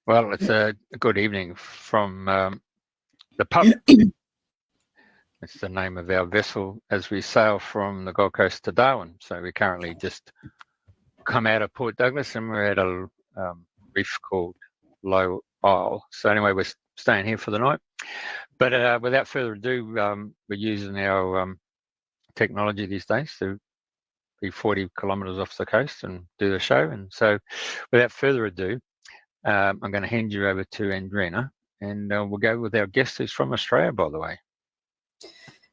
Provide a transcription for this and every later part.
Well, it's a good evening from the pub. It's the name of our vessel as we sail from the Gold Coast to Darwin. So we currently just come out of Port Douglas and we're at a reef called Low Isle. So anyway, we're staying here for the night. But without further ado, we're using our technology these days to be 40 kilometres off the coast and do the show. And so without further ado, I'm going to hand you over to Andrina, and we'll go with our guest who's from Australia, by the way.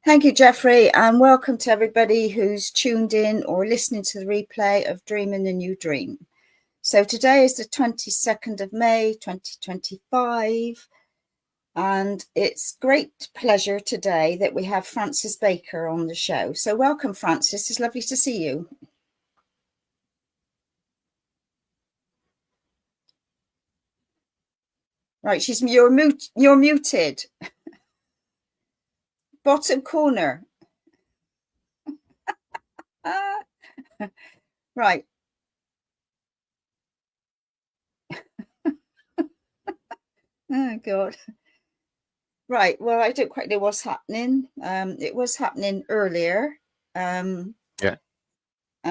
Thank you, Jeffrey, and welcome to everybody who's tuned in or listening to the replay of Dreaming the New Dream. So today is the 22nd of May, 2025, and it's great pleasure today that we have Francis Baker on the show. So welcome, Francis. It's lovely to see you. Right, you're muted. Bottom corner. Right. Oh God. Right. Well, I don't quite know what's happening. It was happening earlier. Yeah.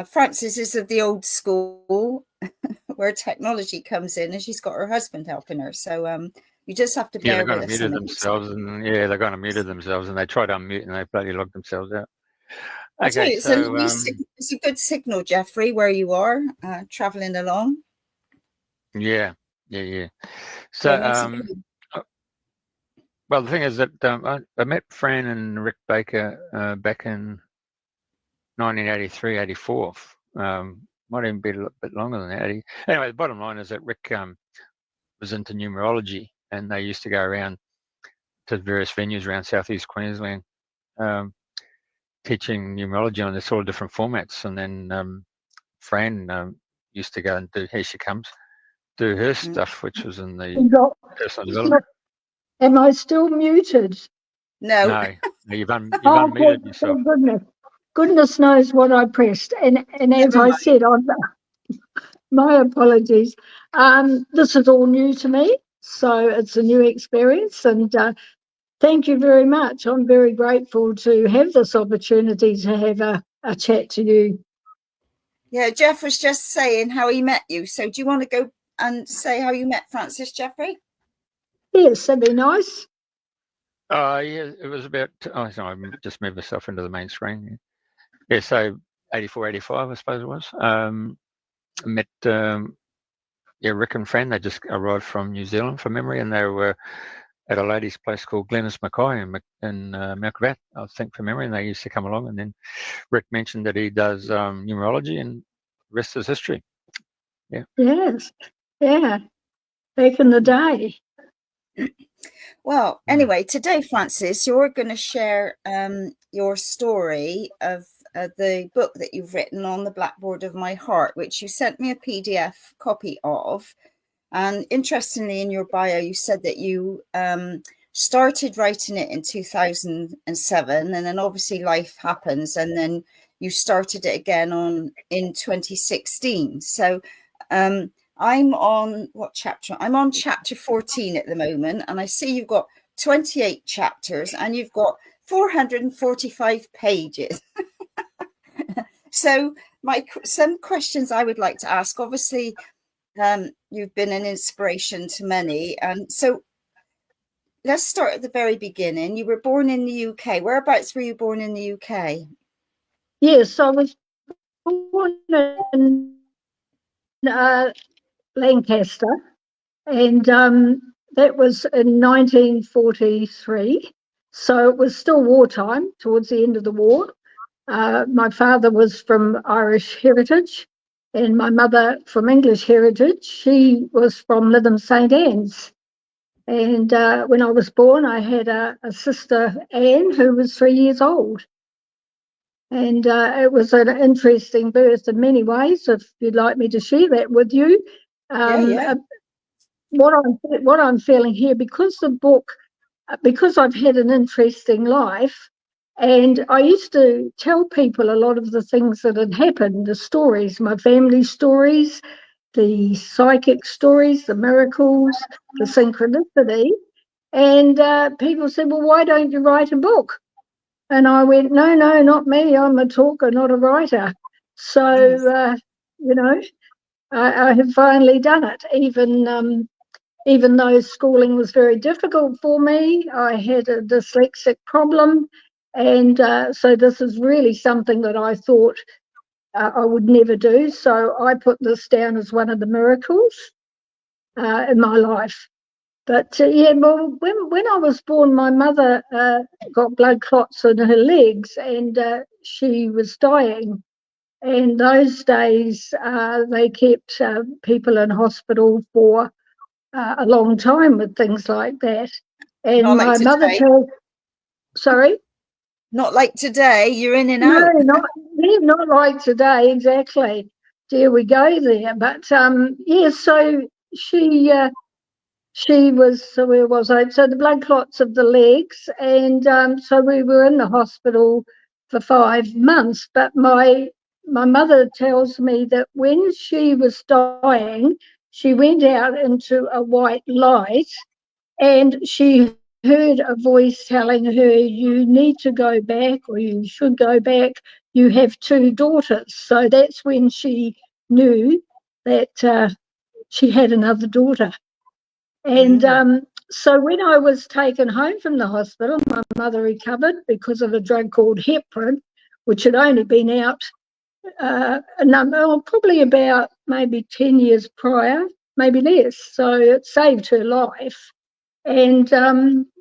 Frances is of the old school where technology comes in, and she's got her husband helping her. So you just have to bear with us. They're going to mute themselves, and they try to unmute, and they bloody log themselves out. Okay, so it's a good signal, Jeffrey, where you are traveling along. Yeah. So, well, the thing is that I met Fran and Rick Baker back in 1983, 84. Might even be a little bit longer than that. Anyway, the bottom line is that Rick was into numerology, and they used to go around to various venues around southeast Queensland teaching numerology on this all different formats. And then Fran used to go and here she comes, do her stuff, which was in the personal development. Am I still muted? No, you've unmuted yourself. Goodness knows what I pressed. And as I said, my apologies. This is all new to me, so it's a new experience. And thank you very much. I'm very grateful to have this opportunity to have a chat to you. Yeah, Jeff was just saying how he met you. So do you want to go and say how you met Francis, Jeffrey? Yes, that'd be nice. Yeah, it was about, I just moved myself into the main screen. Yeah, so 84, 85, I suppose it was. I met Rick and Fran. They just arrived from New Zealand from memory, and they were at a lady's place called Glennis Mackay in Mount Gravatt, I think, from memory, and they used to come along. And then Rick mentioned that he does numerology, and the rest is history. Yeah. Yes. Yeah. Back in the day. Well, anyway, today, Francis, you're going to share your story of the book that you've written on the Blackboard of My Heart, which you sent me a PDF copy of. And interestingly, in your bio, you said that you started writing it in 2007, and then obviously life happens, and then you started it again in 2016. So I'm on what chapter? I'm on chapter 14 at the moment, and I see you've got 28 chapters and you've got 445 pages. So some questions I would like to ask. Obviously, you've been an inspiration to many. So let's start at the very beginning. You were born in the UK. Whereabouts were you born in the UK? Yes, I was born in Lancaster, and that was in 1943. So it was still wartime, towards the end of the war. My father was from Irish heritage, and my mother from English heritage. She was from Lytham St Anne's. And when I was born, I had a sister, Anne, who was 3 years old. And it was an interesting birth in many ways, if you'd like me to share that with you. Yeah. What I'm feeling here, because I've had an interesting life, and I used to tell people a lot of the things that had happened, the stories, my family stories, the psychic stories, the miracles, the synchronicity. And people said, well, why don't you write a book? And I went, no, not me. I'm a talker, not a writer. So, I have finally done it. Even though schooling was very difficult for me, I had a dyslexic problem. And so this is really something that I thought I would never do. So I put this down as one of the miracles in my life. But well, when I was born, my mother got blood clots in her legs, and she was dying. And those days, they kept people in hospital for a long time with things like that. And Not like my mother today. sorry? Not like today, you're in and No, out. not like today, exactly. There we go there. But so she was, so where was I? So the blood clots of the legs, and so we were in the hospital for 5 months. But my mother tells me that when she was dying, she went out into a white light, and she heard a voice telling her, you need to go back, or you should go back. You have 2 daughters. So that's when she knew that she had another daughter. And so when I was taken home from the hospital, my mother recovered because of a drug called heparin, which had only been out probably about maybe 10 years prior, maybe less. So it saved her life. And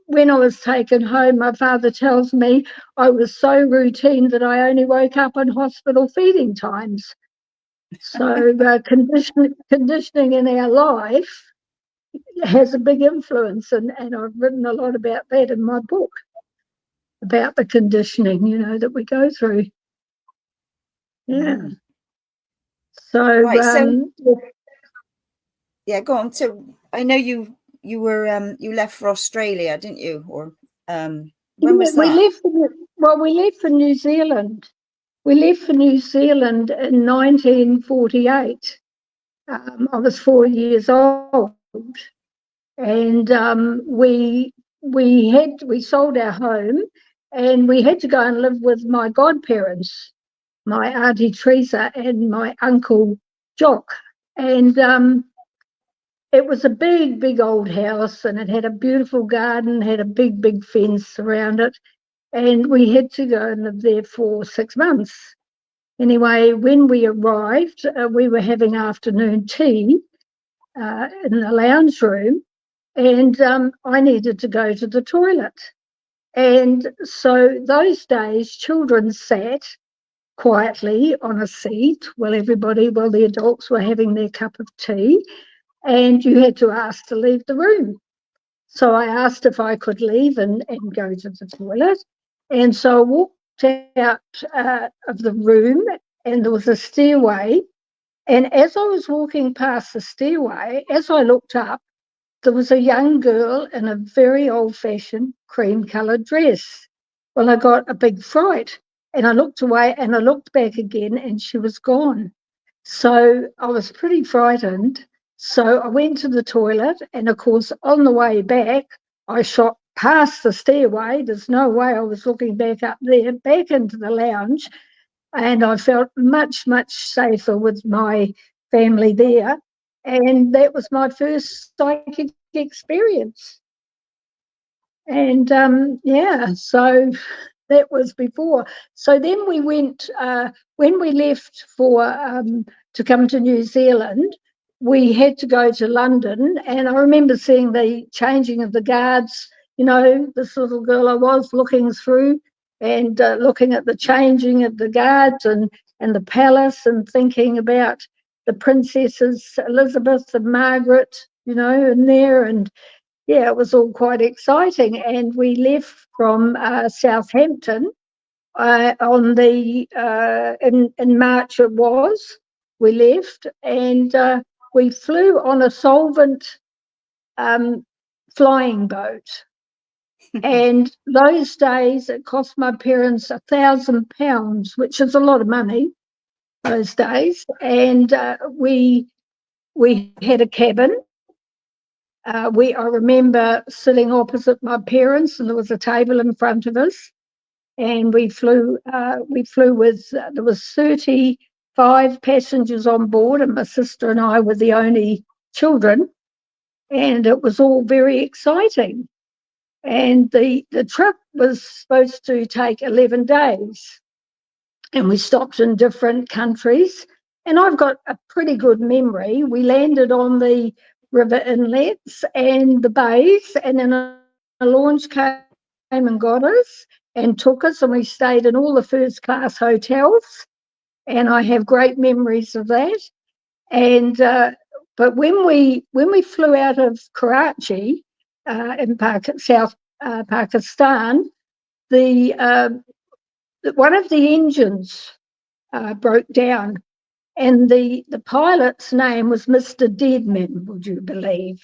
when I was taken home, my father tells me I was so routine that I only woke up on hospital feeding times. So conditioning in our life has a big influence, and I've written a lot about that in my book, about the conditioning, that we go through. Yeah. So, right, yeah, go on. So I know you were you left for Australia, didn't you? Or when was that? We left for New Zealand. We left for New Zealand in 1948. I was 4 years old, and we sold our home, and we had to go and live with my godparents, my auntie Teresa and my uncle Jock. And it was a big old house, and it had a beautiful garden, had a big fence around it, and we had to go and live there for 6 months. Anyway, when we arrived, we were having afternoon tea in the lounge room, and I needed to go to the toilet. And so those days, children sat quietly on a seat while the adults were having their cup of tea, and you had to ask to leave the room. So I asked if I could leave and go to the toilet. And so I walked out of the room, and there was a stairway. And as I was walking past the stairway, as I looked up, there was a young girl in a very old-fashioned cream-coloured dress. Well, I got a big fright, and I looked away, and I looked back again, and she was gone. So I was pretty frightened. So I went to the toilet, and of course, on the way back, I shot past the stairway. There's no way I was looking back up there, back into the lounge, and I felt much safer with my family there. And that was my first psychic experience. And so that was before. So then we went, when we left to come to New Zealand, we had to go to London. And I remember seeing the changing of the guards, this little girl I was looking through and looking at the changing of the guards and the palace, and thinking about the princesses Elizabeth and Margaret, in there. And yeah, it was all quite exciting. And we left from Southampton on in March it was. We left, and we flew on a solvent flying boat. And those days it cost my parents £1,000, which is a lot of money those days. And we we had a cabin. I remember sitting opposite my parents, and there was a table in front of us, and we flew with, there was 35 passengers on board, and my sister and I were the only children, and it was all very exciting. And the trip was supposed to take 11 days, and we stopped in different countries, and I've got a pretty good memory. We landed on the river inlets and the bays, and then a launch came and got us and took us, and we stayed in all the first class hotels, and I have great memories of that. And but when we flew out of Karachi in South Pakistan, one of the engines broke down, and the pilot's name was Mr. Deadman, would you believe?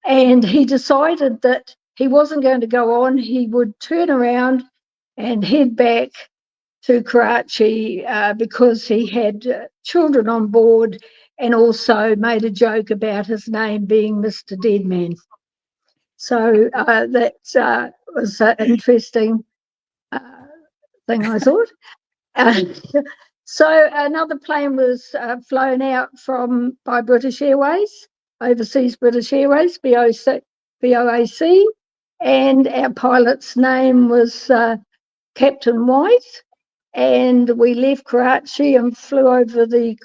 And he decided that he wasn't going to go on. He would turn around and head back to Karachi because he had children on board, and also made a joke about his name being Mr. Deadman. So that was an interesting thing, I thought. So another plane was flown out by British Airways, Overseas British Airways, BOAC, and our pilot's name was Captain White, and we left Karachi and flew over the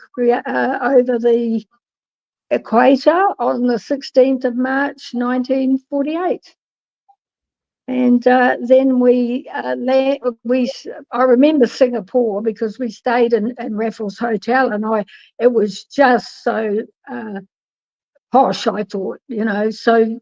equator on the 16th of March 1948. And then I remember Singapore because we stayed in Raffles Hotel, and it was just so posh, I thought, so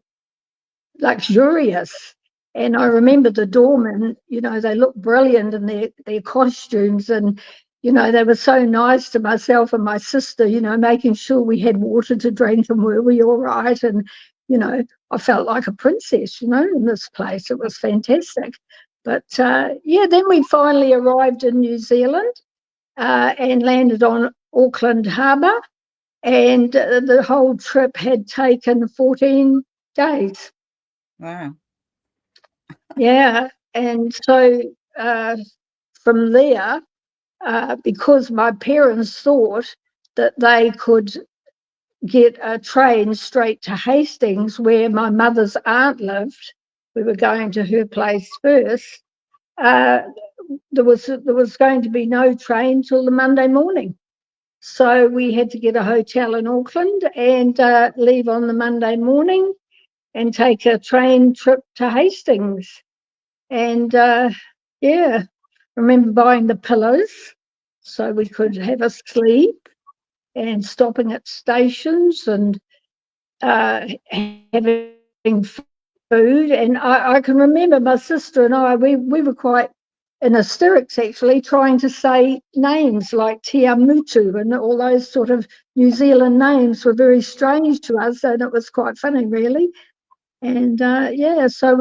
luxurious. And I remember the doormen, they looked brilliant in their costumes, and they were so nice to myself and my sister, making sure we had water to drink and were we all right. And I felt like a princess, in this place. It was fantastic. But then we finally arrived in New Zealand and landed on Auckland Harbour, and the whole trip had taken 14 days. Wow. Yeah, and so from there, because my parents thought that they could get a train straight to Hastings, where my mother's aunt lived. We were going to her place first. There was going to be no train till the Monday morning. So we had to get a hotel in Auckland and leave on the Monday morning and take a train trip to Hastings. And remember buying the pillows so we could have a sleep, and stopping at stations and having food. And I can remember my sister and I, we were quite in hysterics actually, trying to say names like Tia Mutu and all those sort of New Zealand names were very strange to us, and it was quite funny really. And so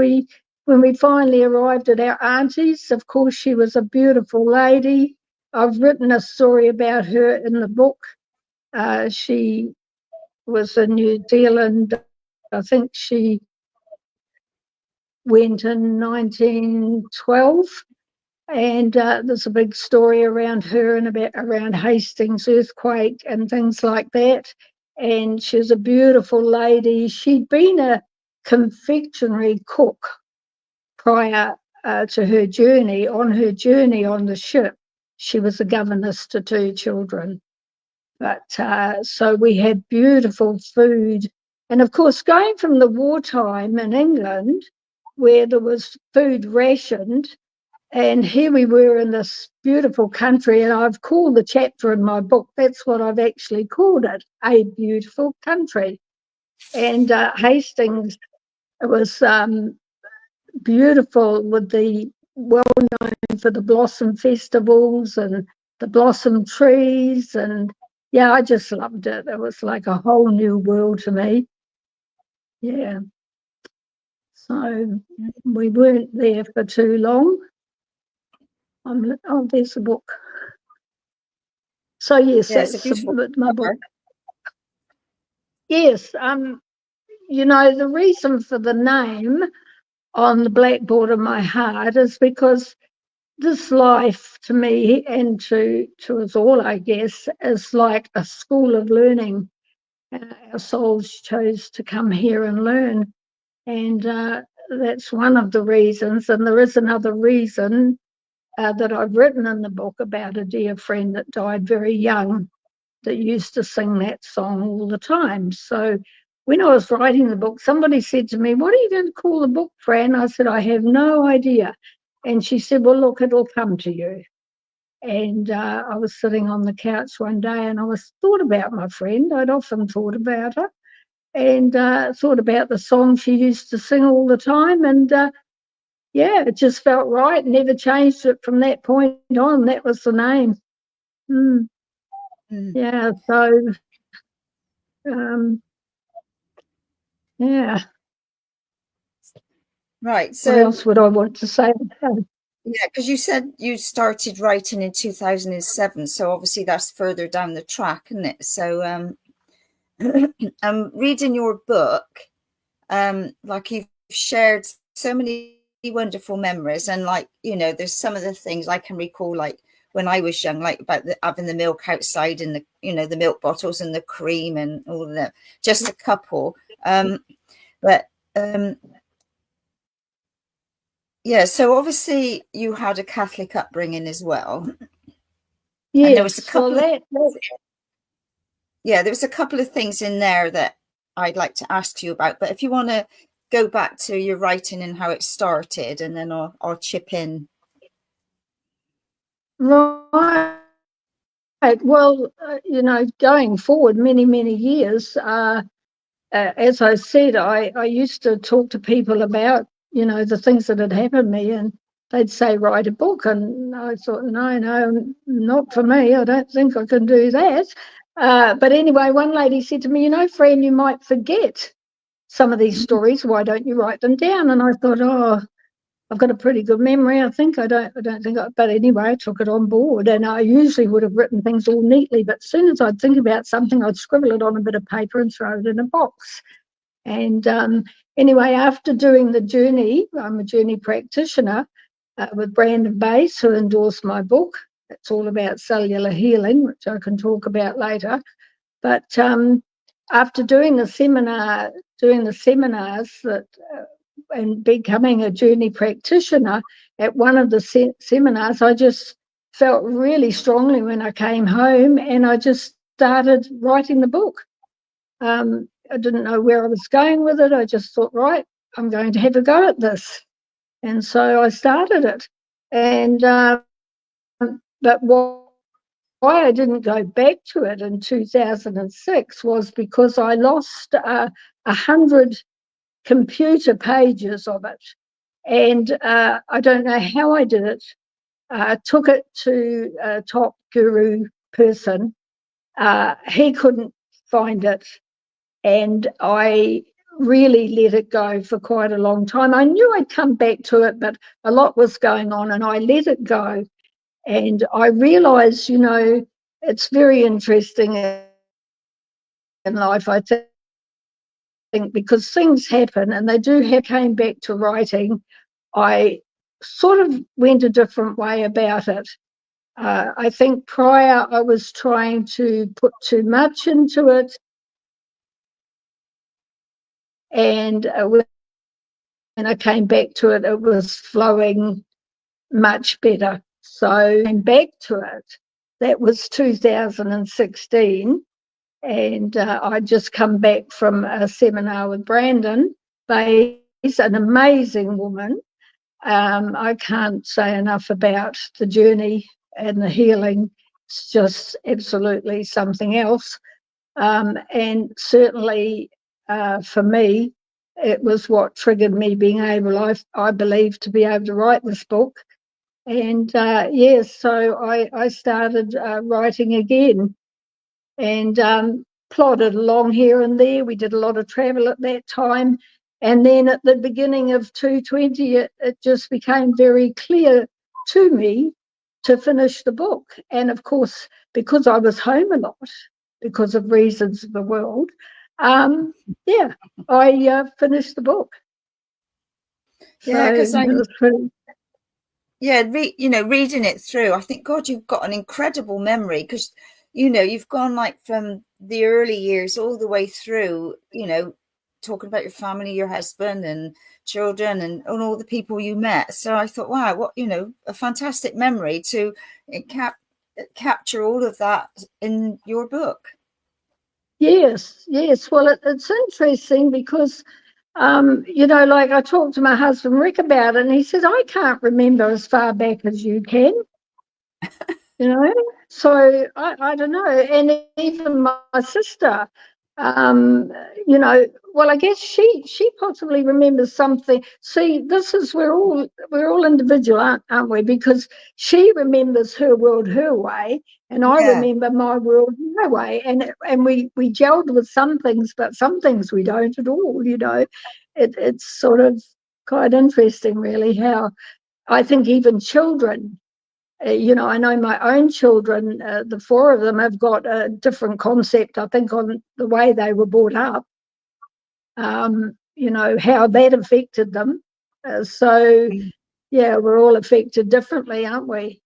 when we finally arrived at our auntie's, of course she was a beautiful lady. I've written a story about her in the book. She was in New Zealand. I think she went in 1912, and there's a big story around her and around Hastings earthquake and things like that. And she was a beautiful lady. She'd been a confectionery cook prior to her journey. On her journey on the ship, she was a governess to 2 children. But so we had beautiful food. And of course, going from the wartime in England, where there was food rationed, and here we were in this beautiful country, and I've called the chapter in my book, that's what I've actually called it, A Beautiful Country. And Hastings, it was beautiful, with the well-known for the blossom festivals and the blossom trees, and yeah, I just loved it. It was like a whole new world to me. Yeah. So we weren't there for too long. There's a book. So yes, Yeah, it's that's a beautiful my book. Yes, you know, the reason for the name on the Blackboard of My Heart is because this life to me and to us all, I guess, is like a school of learning. Our souls chose to come here and learn. And that's one of the reasons. And there is another reason that I've written in the book about a dear friend that died very young that used to sing that song all the time. So when I was writing the book, somebody said to me, "What are you going to call the book, Fran?" I said, "I have no idea." And she said, "Well, look, it'll come to you." And I was sitting on the couch one day and I thought about my friend. I'd often thought about her and thought about the song she used to sing all the time. And yeah, it just felt right. Never changed it from that point on. That was the name. Yeah, so yeah. Right. So what else would I want to say? Yeah, because you said you started writing in 2007, so obviously that's further down the track, isn't it? So reading your book, like you've shared so many wonderful memories, and like, you know, there's some of the things I can recall, like when I was young, like about having the milk outside and the, you know, the milk bottles and the cream and all of that, just a couple. But yeah, so obviously you had a Catholic upbringing as well. Yes, and there was a couple there was a couple of things in there that I'd like to ask you about. But if you want to go back to your writing and how it started, and then I'll chip in. Right. Well, you know, going forward many, many years, as I said, I used to talk to people about, you know, the things that had happened to me, and they'd say, write a book. And I thought, no, not for me. I don't think I can do that. But anyway, one lady said to me, "You know, Fran, you might forget some of these stories. Why don't you write them down?" And I thought, oh, I've got a pretty good memory. I don't think, but anyway, I took it on board, and I usually would have written things all neatly, but as soon as I'd think about something, I'd scribble it on a bit of paper and throw it in a box. And anyway, after doing the journey, I'm a journey practitioner with Brandon Bass, who endorsed my book. It's all about cellular healing, which I can talk about later. But after doing the seminars that and becoming a journey practitioner, at one of the seminars, I just felt really strongly when I came home, and I just started writing the book. I didn't know where I was going with it. I just thought, right, I'm going to have a go at this. And so I started it. And but why I didn't go back to it in 2006 was because I lost 100 computer pages of it. And I don't know how I did it. I took it to a top guru person. He couldn't find it. And I really let it go for quite a long time. I knew I'd come back to it, but a lot was going on, and I let it go. And I realised, you know, it's very interesting in life, I think, because things happen, and they do have. Came back to writing, I sort of went a different way about it. I think prior I was trying to put too much into it, and when I came back to it, it was flowing much better. So I came back to it. That was 2016, and I'd just come back from a seminar with Brandon Bays, an amazing woman. I can't say enough about the journey and the healing. It's just absolutely something else. And certainly for me, it was what triggered me being able, I believe, to be able to write this book. And yes, so I started writing again, and plodded along here and there. We did a lot of travel at that time. And then at the beginning of 2020, it just became very clear to me to finish the book. And of course, because I was home a lot, because of reasons of the world, yeah, I finished the book. Yeah, because so it was pretty. Yeah, reading it through, I think, God, you've got an incredible memory, because, you've gone like from the early years all the way through, talking about your family, your husband and children and all the people you met. So I thought, wow, what, a fantastic memory to capture all of that in your book. Yes. Well, it's interesting because, like I talked to my husband Rick about it, and he said, I can't remember as far back as you can. So I don't know. And even my sister, well, I guess she possibly remembers something. See, this is we're all individual, aren't we? Because she remembers her world her way, and I remember my world my way, and we gelled with some things, but some things we don't at all. It's sort of quite interesting, really, how I think even children. I know my own children, the four of them have got a different concept, I think, on the way they were brought up, how that affected them. So, yeah, we're all affected differently, aren't we?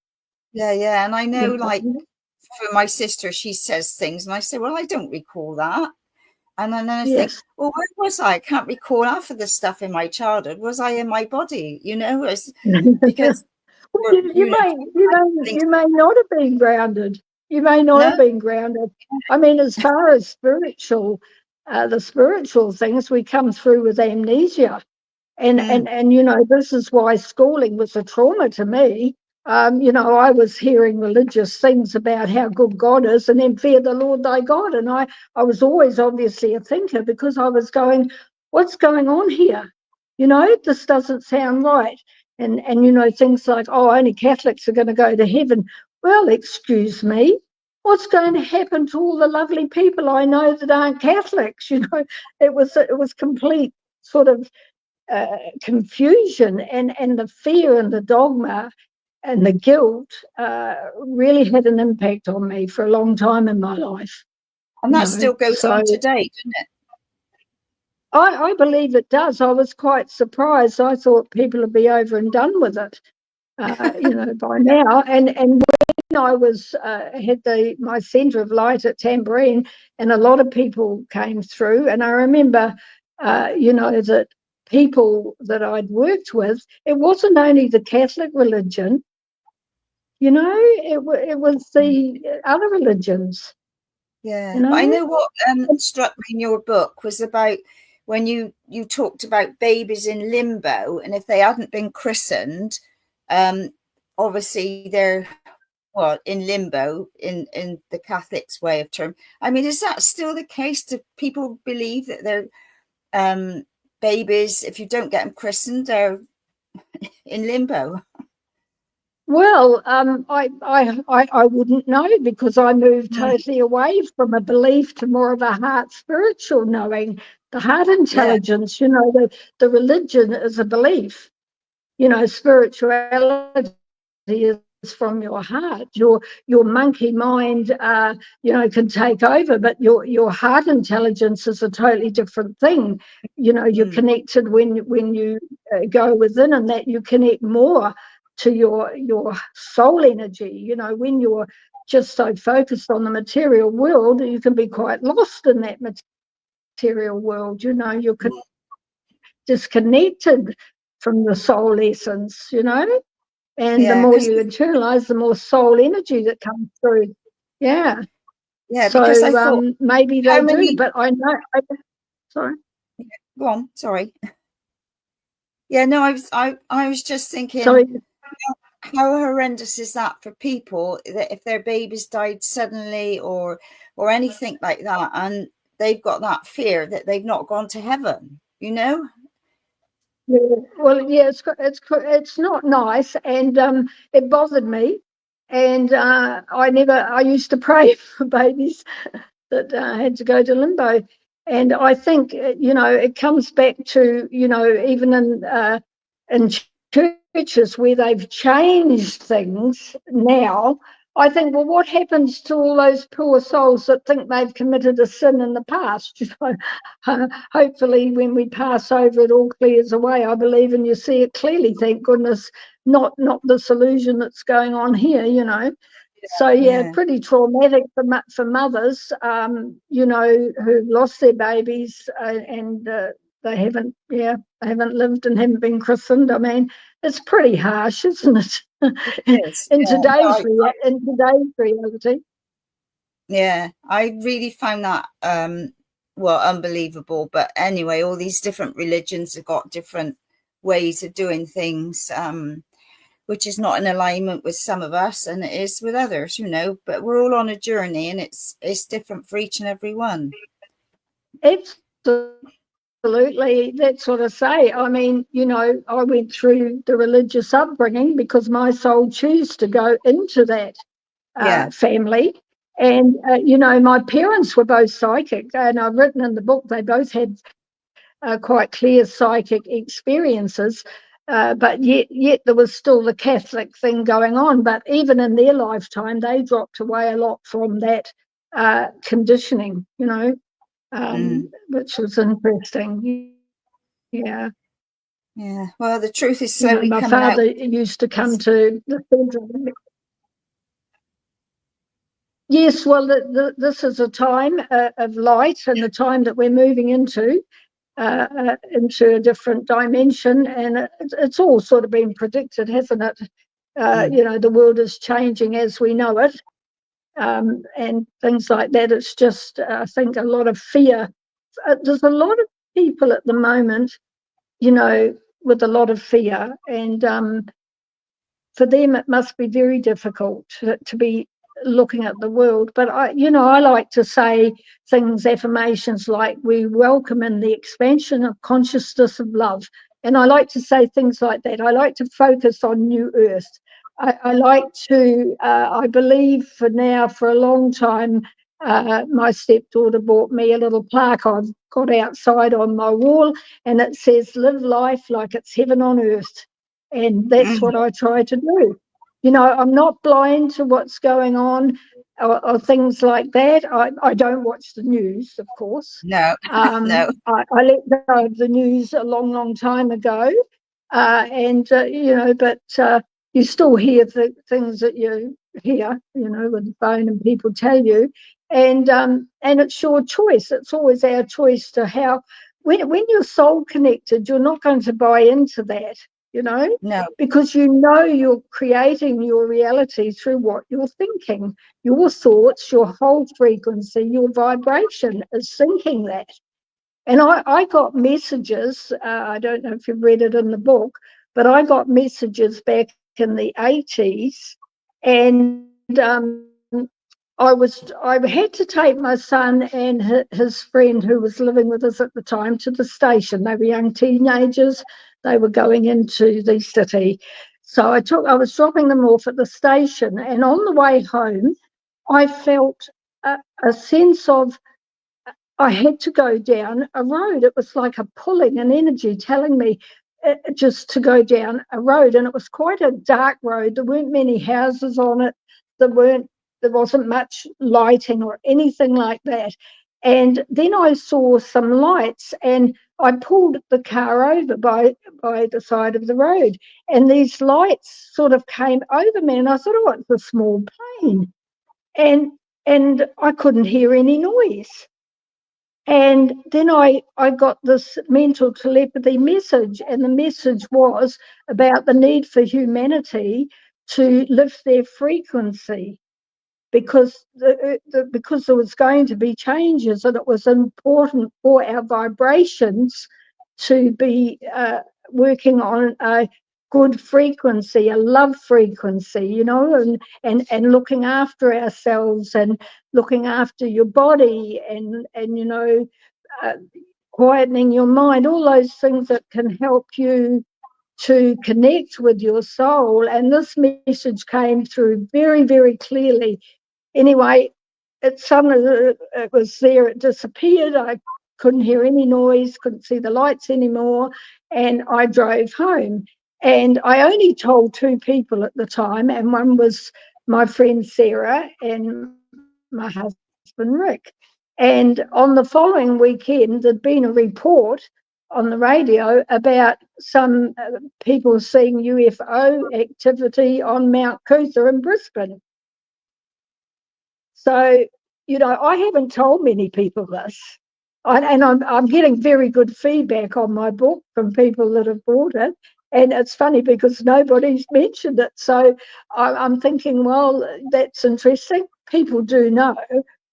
Yeah. And I know, like, for my sister, she says things, and I say, well, I don't recall that. And then I think, well, where was I? I can't recall half of the stuff in my childhood. Was I in my body? Because you may not have been grounded. You may not have been grounded. I mean, as far as spiritual, the spiritual things, we come through with amnesia, and this is why schooling was a trauma to me. I was hearing religious things about how good God is, and then fear the Lord thy God, and I was always obviously a thinker, because I was going, what's going on here? This doesn't sound right. And things like, oh, only Catholics are going to go to heaven. Well, excuse me, what's going to happen to all the lovely people I know that aren't Catholics? It was complete sort of confusion, and the fear and the dogma and the guilt really had an impact on me for a long time in my life. And that still goes on today, doesn't it? I believe it does. I was quite surprised. I thought people would be over and done with it, by now. And when I was had my centre of light at Tambourine, and a lot of people came through, and I remember, that people that I'd worked with, it wasn't only the Catholic religion, it was the other religions. Yeah, but I know what struck me in your book was about when you talked about babies in limbo, and if they hadn't been christened, obviously they're in limbo in the Catholics' way of term. I mean, is that still the case? Do people believe that they're babies, if you don't get them christened, they're in limbo? Well, I wouldn't know, because I moved totally away from a belief to more of a heart spiritual knowing, the heart intelligence. The religion is a belief. Spirituality is from your heart. Your monkey mind, can take over, but your heart intelligence is a totally different thing. You're connected when you go within, and that you connect more to your soul energy. When you're just so focused on the material world, you can be quite lost in that material world. You're disconnected from the soul essence, and the more you internalize, the more soul energy that comes through. Yeah, so because I thought maybe they do, but I know. Sorry, go on. Sorry. Yeah, no, I was just thinking. Sorry. How horrendous is that for people, that if their babies died suddenly or anything like that, and they've got that fear that they've not gone to heaven, Yeah, well, yeah, it's not nice, and it bothered me, and I used to pray for babies that had to go to limbo, and I think it comes back to even in churches where they've changed things now. I think, well, what happens to all those poor souls that think they've committed a sin in the past? Hopefully when we pass over, it all clears away, I believe, and you see it clearly, thank goodness, not this illusion that's going on here, So, pretty traumatic for mothers, who've lost their babies and they haven't lived and haven't been christened. I mean, it's pretty harsh, isn't it? in today's reality. Yeah, I really found that unbelievable. But anyway, all these different religions have got different ways of doing things, which is not in alignment with some of us, and it is with others, but we're all on a journey, and it's different for each and every one. Absolutely, that's what I say. I mean, I went through the religious upbringing because my soul chose to go into that family. And, my parents were both psychic, and I've written in the book they both had quite clear psychic experiences, but yet there was still the Catholic thing going on. But even in their lifetime, they dropped away a lot from that conditioning, which was interesting. Yeah. Yeah. Well, the truth is slowly my coming father out. used to come to the centre. Yes, well, this is a time of light, and the time that we're moving into a different dimension, and it's all sort of been predicted, hasn't it? The world is changing as we know it, and things like that. It's just, I think, a lot of fear. There's a lot of people at the moment, with a lot of fear, and for them it must be very difficult to be looking at the world. But I like to say things, affirmations like, we welcome in the expansion of consciousness of love, and I like to say things like that. I like to focus on new earth. I like to I believe for a long time, my stepdaughter bought me a little plaque I've got outside on my wall, and it says, live life like it's heaven on earth. And that's what I try to do. I'm not blind to what's going on or things like that. I don't watch the news, of course. No, no. I let go of the news a long, long time ago. But you still hear the things that you hear, with the phone, and people tell you. And it's your choice. It's always our choice to how, when you're soul connected, you're not going to buy into that. No. Because you're creating your reality through what you're thinking. Your thoughts, your whole frequency, your vibration is syncing that. And I got messages, I don't know if you've read it in the book, but I got messages back in the 80s, and I had to take my son and his friend, who was living with us at the time, to the station. They were young teenagers. They were going into the city. So I was dropping them off at the station, and on the way home, I felt a sense of, I had to go down a road. It was like a pulling, an energy telling me just to go down a road. And it was quite a dark road. There weren't many houses on it. There wasn't much lighting or anything like that. And then I saw some lights, and I pulled the car over by the side of the road. And these lights sort of came over me, and I thought, oh, it's a small plane. And I couldn't hear any noise. And then I got this mental telepathy message, and the message was about the need for humanity to lift their frequency, because because there was going to be changes, and it was important for our vibrations to be working on a good frequency, a love frequency, and looking after ourselves, and looking after your body, and quietening your mind, all those things that can help you to connect with your soul. And this message came through very, very clearly. Anyway, it was there, it disappeared. I couldn't hear any noise, couldn't see the lights anymore, and I drove home. And I only told two people at the time, and one was my friend Sarah and my husband Rick. And on the following weekend, there'd been a report on the radio about some people seeing UFO activity on Mount Cootha in Brisbane. So, you know, I haven't told many people this. And I'm getting very good feedback on my book from people that have bought it. And it's funny because nobody's mentioned it. So I'm thinking, well, that's interesting. People do know.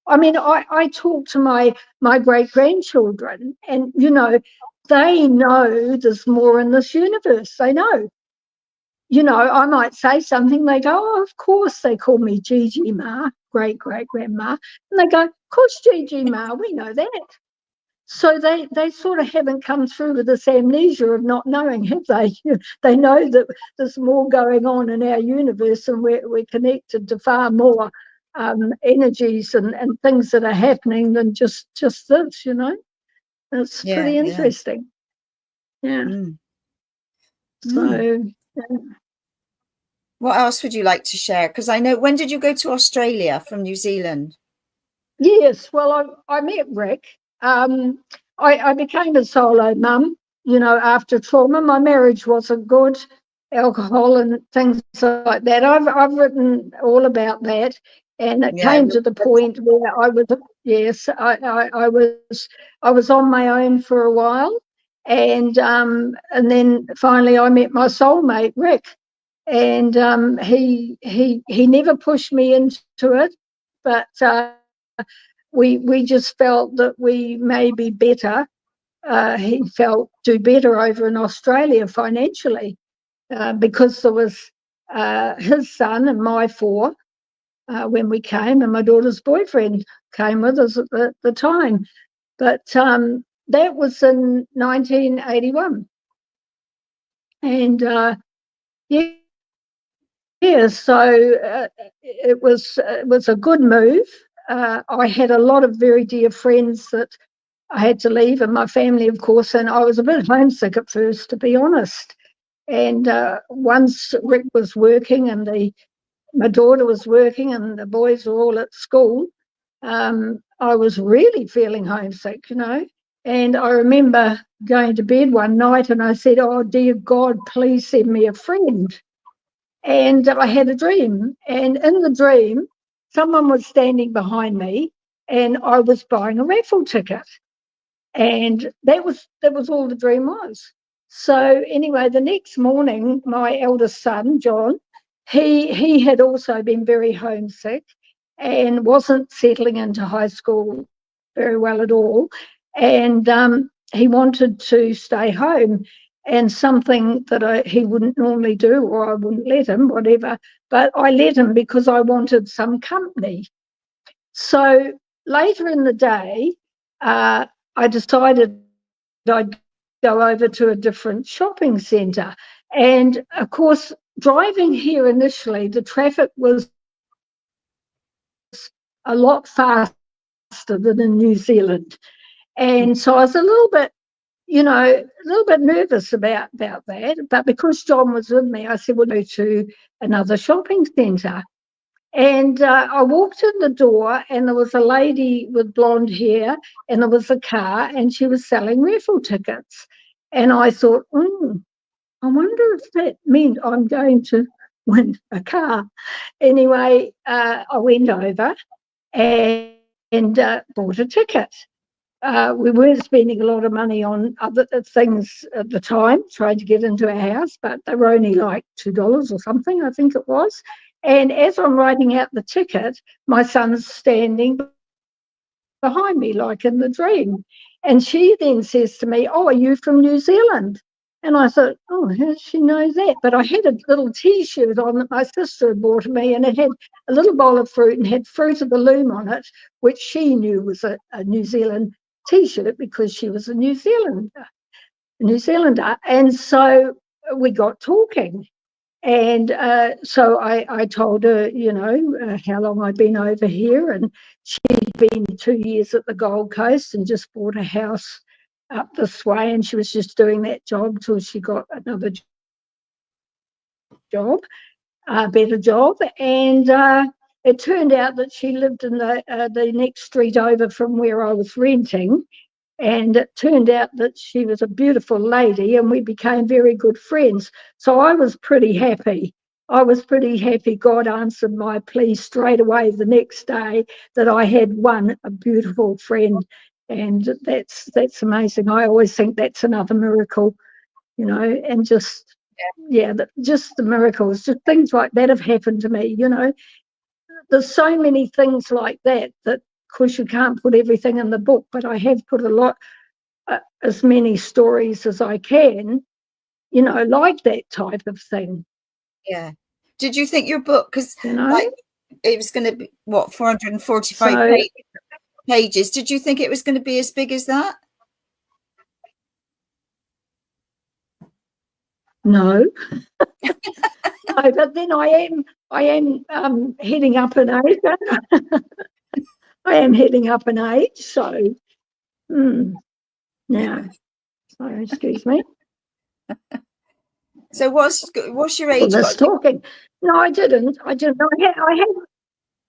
I mean, I talk to my great-grandchildren and, you know, they know there's more in this universe. They know. You know, I might say something, they go, oh, of course. They call me Gigi Ma, great-great-grandma. And they go, of course, Gigi Ma, we know that. So they sort of haven't come through with this amnesia of not knowing, have they? They know that there's more going on in our universe and we're connected to far more energies and things that are happening than just this, you know. It's pretty interesting. Yeah. So... what else would you like to share? Because I know, when did you go to Australia from New Zealand? Yes, well, I met Rick. I became a solo mum, you know, after trauma. My marriage wasn't good, alcohol and things like that. I've written all about that, and it came to the point where I was on my own for a while, and then finally I met my soulmate Rick, and he never pushed me into it, but we just felt that we may be better. He felt do better over in Australia financially because there was his son and my four when we came, and my daughter's boyfriend came with us at the time. But that was in 1981. And so it was a good move. I had a lot of very dear friends that I had to leave, and my family, of course, and I was a bit homesick at first, to be honest. And once Rick was working and my daughter was working and the boys were all at school, I was really feeling homesick, you know. And I remember going to bed one night and I said, oh, dear God, please send me a friend. And I had a dream. And in the dream, someone was standing behind me and I was buying a raffle ticket. And that was all the dream was. So anyway, the next morning, my eldest son, John, he had also been very homesick and wasn't settling into high school very well at all. And he wanted to stay home, and something that he wouldn't normally do, or I wouldn't let him, whatever, but I let him because I wanted some company. So later in the day, I decided I'd go over to a different shopping centre. And of course, driving here initially, the traffic was a lot faster than in New Zealand. And so I was a little bit, you know, a little bit nervous about that. But because John was with me, I said, we'll go to another shopping centre. And I walked in the door and there was a lady with blonde hair and there was a car and she was selling raffle tickets. And I thought, I wonder if that meant I'm going to win a car. Anyway, I went over and bought a ticket. We weren't spending a lot of money on other things at the time, trying to get into a house, but they were only like $2 or something, I think it was. And as I'm writing out the ticket, my son's standing behind me, like in the dream. And she then says to me, oh, are you from New Zealand? And I thought, oh, how does she know that? But I had a little T-shirt on that my sister had bought me, and it had a little bowl of fruit and had Fruit of the Loom on it, which she knew was a New Zealand T-shirt because she was a New Zealander. And so we got talking. And so I told her, you know, how long I'd been over here, and she'd been 2 years at the Gold Coast and just bought a house up this way, and she was just doing that job till she got another job. a better job, and it turned out that she lived in the next street over from where I was renting, and it turned out that she was a beautiful lady, and we became very good friends. So I was pretty happy. God answered my plea straight away the next day that I had won a beautiful friend, and that's amazing. I always think that's another miracle, you know, and just just the miracles, just things like that have happened to me, you know. There's so many things like that, of course you can't put everything in the book, but I have put a lot, as many stories as I can, you know, like that type of thing. Yeah. Did you think your book, because You know, like it was going to be what, 445 pages? Did you think it was going to be as big as that? No. No, but then I am heading up in age. I am heading up in age, so now. So excuse me. So what's your age? This talking? No, I didn't.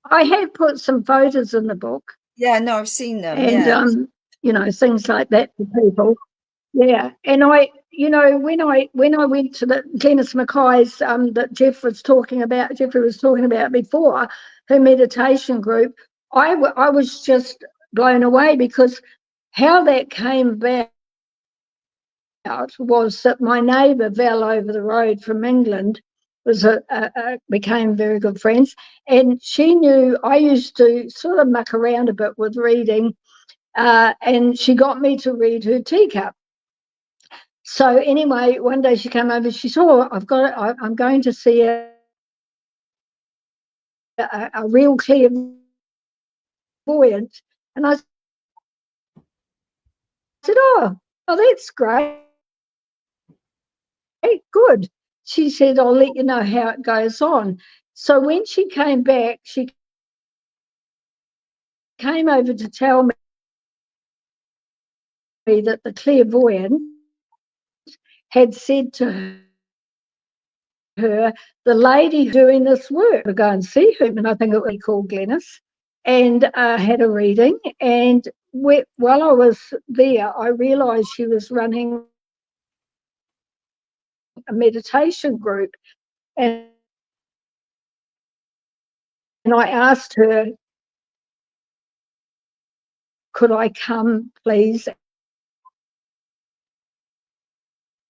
I had put some photos in the book. Yeah, no, I've seen them. And you know, things like that for people. Yeah, and you know, when I went to the Glenys Mackay's that Jeffrey was talking about before, her meditation group, I was just blown away, because how that came about was that my neighbour Val over the road from England was became very good friends, and she knew I used to sort of muck around a bit with reading, and she got me to read her teacup. So anyway, one day she came over. She saw, I'm going to see a real clairvoyant, and I said, "Oh, that's great, good." She said, "I'll let you know how it goes on." So when she came back, she came over to tell me that the clairvoyant had said to her, the lady doing this work, to go and see her, and I think it was called Glenys, and had a reading. And while I was there, I realised she was running a meditation group, and I asked her, could I come, please,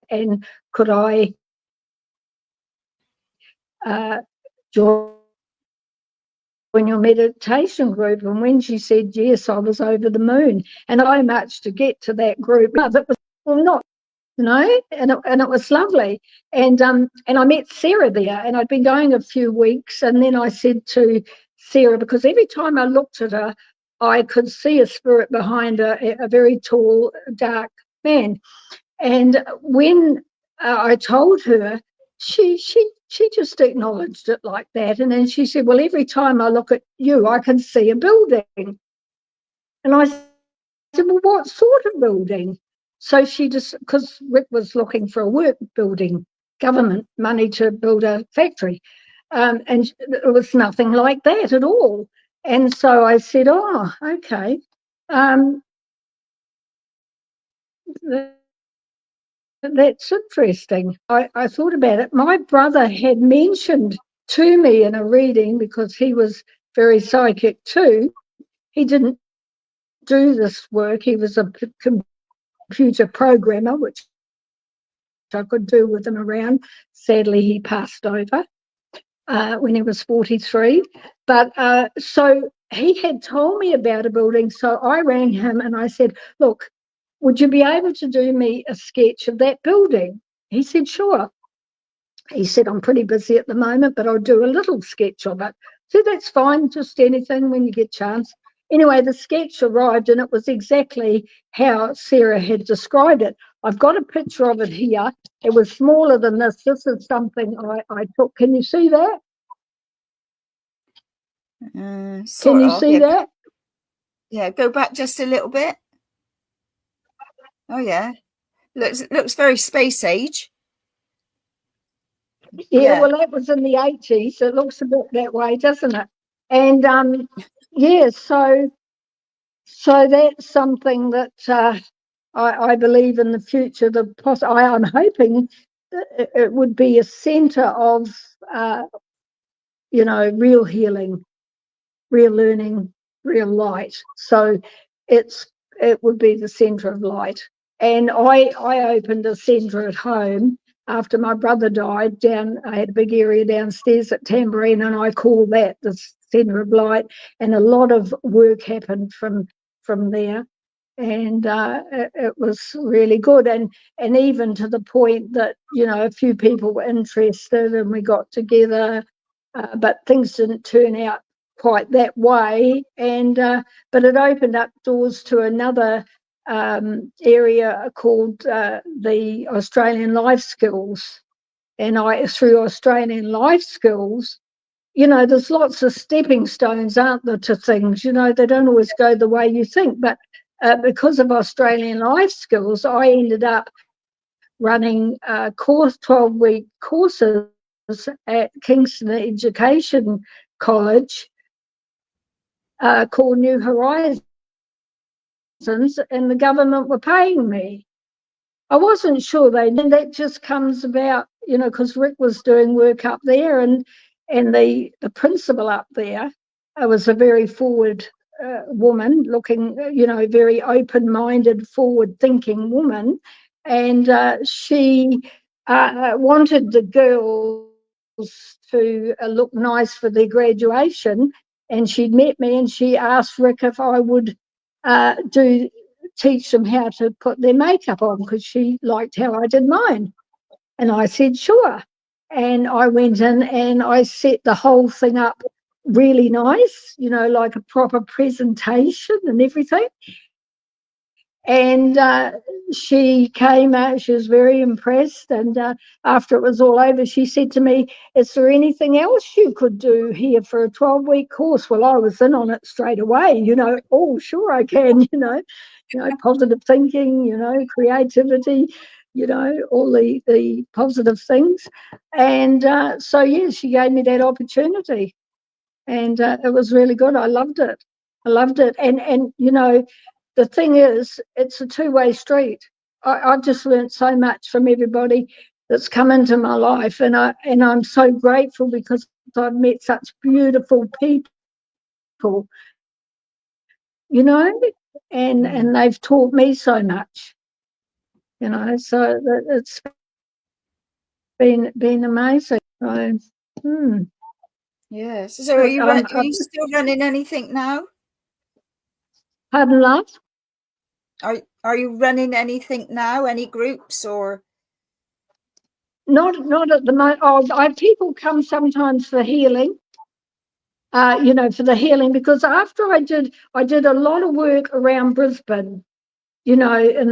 and could I join your meditation group? And when she said yes, I was over the moon. And I much to get to that group. No, that was, well, not, you know, and it was lovely. And I met Sarah there, and I'd been going a few weeks, and then I said to Sarah, because every time I looked at her, I could see a spirit behind her, a very tall, dark man. And when I told her, she just acknowledged it like that. And then she said, well, every time I look at you, I can see a building. And I said, well, what sort of building? So she just, because Rick was looking for a work building, government money to build a factory. And it was nothing like that at all. And so I said, oh, okay. That's interesting. I thought about it. My brother had mentioned to me in a reading, because he was very psychic too. He didn't do this work. He was a computer programmer, which I could do with him around. Sadly, he passed over when he was 43. But so he had told me about a building. So I rang him and I said, look, would you be able to do me a sketch of that building? He said, sure. He said, I'm pretty busy at the moment, but I'll do a little sketch of it. So that's fine, just anything when you get a chance. Anyway, the sketch arrived, and it was exactly how Sarah had described it. I've got a picture of it here. It was smaller than this. This is something I took. Can you see that? Can you see that? Yeah, go back just a little bit. Oh yeah, looks very space age. Yeah, well, that was in the 80s. It looks a bit that way, doesn't it? And yeah, so that's something that I believe in the future. I'm hoping that it would be a centre of real healing, real learning, real light. So it would be the centre of light. And I opened a centre at home after my brother died. I had a big area downstairs at Tambourine, and I call that the centre of light. And a lot of work happened from there. And it was really good. And even to the point that, a few people were interested and we got together, but things didn't turn out quite that way. But it opened up doors to another area called the Australian Life Skills. And through Australian Life Skills, there's lots of stepping stones, aren't there, to things. They don't always go the way you think. But because of Australian Life Skills, I ended up running 12-week courses at Kingston Education College called New Horizons, and the government were paying me. I wasn't sure that just comes about, because Rick was doing work up there, and the principal up there was a very forward woman, looking, very open-minded, forward-thinking woman, and she wanted the girls to look nice for their graduation, and she'd met me, and she asked Rick if I would teach them how to put their makeup on, because she liked how I did mine. And I said, sure. And I went in and I set the whole thing up really nice, like a proper presentation and everything. And she came out, she was very impressed. And after it was all over, she said to me, is there anything else you could do here for a 12-week course? Well, I was in on it straight away, oh, sure I can, positive thinking, creativity, all the positive things. And so, yeah, she gave me that opportunity. And it was really good. I loved it. And the thing is, it's a two-way street. I've just learned so much from everybody that's come into my life, and I'm so grateful because I've met such beautiful people, and they've taught me so much, so it's been amazing. So, Yes. So are you still running anything now? Pardon, love? Are you running anything now? Any groups or? Not at the moment. People come sometimes for healing. For the healing, because after I did a lot of work around Brisbane, in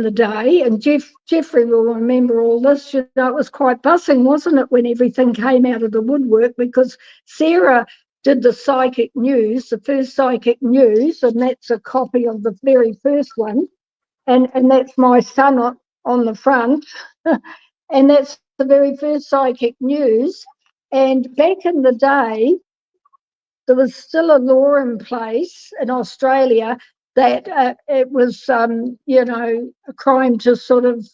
the day, and Jeffrey will remember all this. It was quite buzzing, wasn't it, when everything came out of the woodwork, because Sarah did the psychic news, the first psychic news, and that's a copy of the very first one, and that's my son on the front, and that's the very first psychic news. And back in the day, there was still a law in place in Australia that it was, a crime to sort of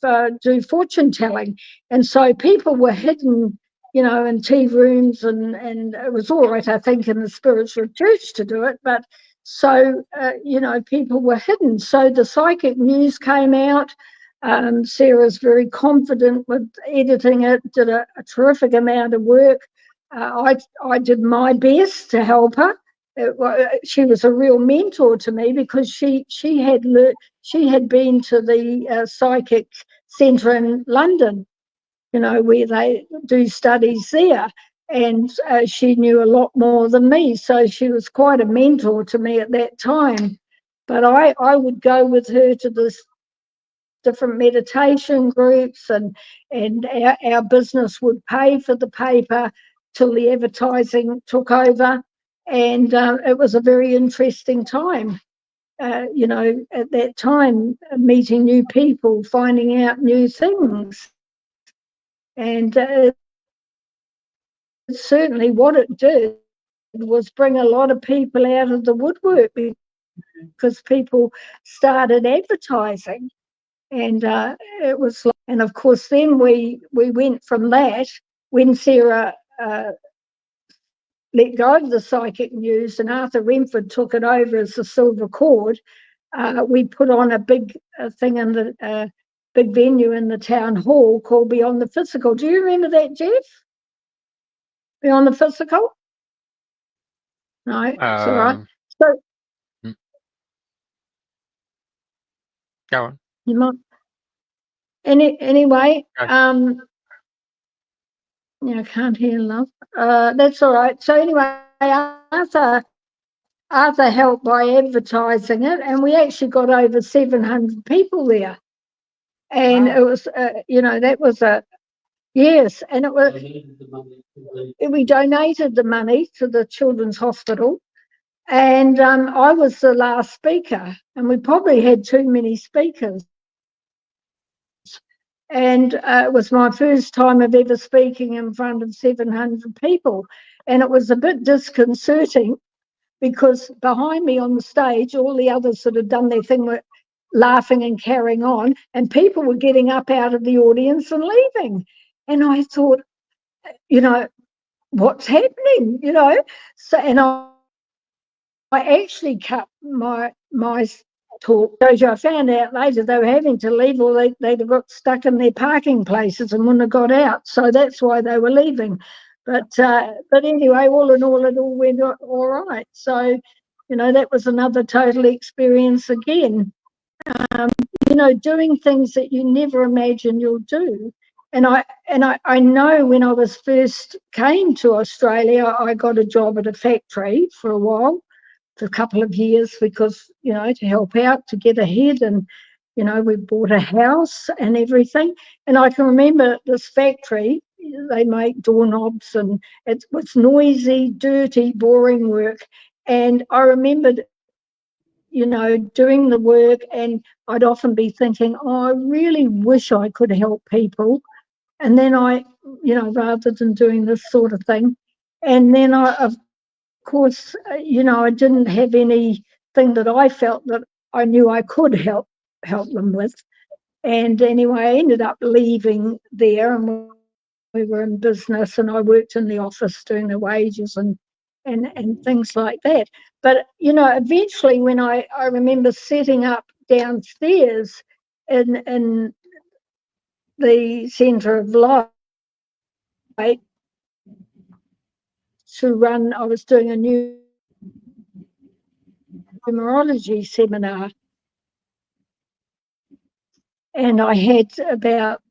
do fortune telling. And so people were hidden, in tea rooms, and it was all right, I think, in the spiritual church to do it. But so, people were hidden. So the psychic news came out. Sarah's very confident with editing it, did a terrific amount of work. I did my best to help her. She was a real mentor to me, because she had been to the psychic centre in London, where they do studies there, and she knew a lot more than me. So she was quite a mentor to me at that time. But I would go with her to this different meditation groups, and our business would pay for the paper till the advertising took over, and it was a very interesting time, at that time, meeting new people, finding out new things, and certainly what it did was bring a lot of people out of the woodwork, because people started advertising. And it was like, and of course then we went from that, when Sarah let go of the psychic news and Arthur Remford took it over as the silver cord. We put on a big thing in the big venue in the town hall called Beyond the Physical. Do you remember that, Jeff? Beyond the Physical? No, it's all right. So go on. you might. Anyway, Okay. yeah, I can't hear love. That's all right. So anyway, Arthur helped by advertising it, and we actually got over 700 people there. And Wow. it was, that was yes, and it was, we donated the money to the Children's Hospital, and I was the last speaker, and we probably had too many speakers. And it was my first time of ever speaking in front of 700 people, and it was a bit disconcerting, because behind me on the stage, all the others that had done their thing were laughing and carrying on, and people were getting up out of the audience and leaving. And I thought, what's happening? So, and I actually cut my talk. I found out later they were having to leave, or they'd got stuck in their parking places and wouldn't have got out. So that's why they were leaving. But anyway, all in all, it all went all right. So, that was another total experience again. Doing things that you never imagine you'll do. And I know when I was first came to Australia, I got a job at a factory for a while, for a couple of years, because, to help out, to get ahead. And, we bought a house and everything. And I can remember this factory, they make doorknobs, and it was noisy, dirty, boring work. And I remembered, doing the work, and I'd often be thinking, I really wish I could help people. And then rather than doing this sort of thing. And then of course, I didn't have anything that I felt that I knew I could help them with. And anyway, I ended up leaving there, and we were in business, and I worked in the office doing the wages and things like that. But, eventually when I remember setting up downstairs in the Centre of Light to run, I was doing a new numerology seminar, and I had about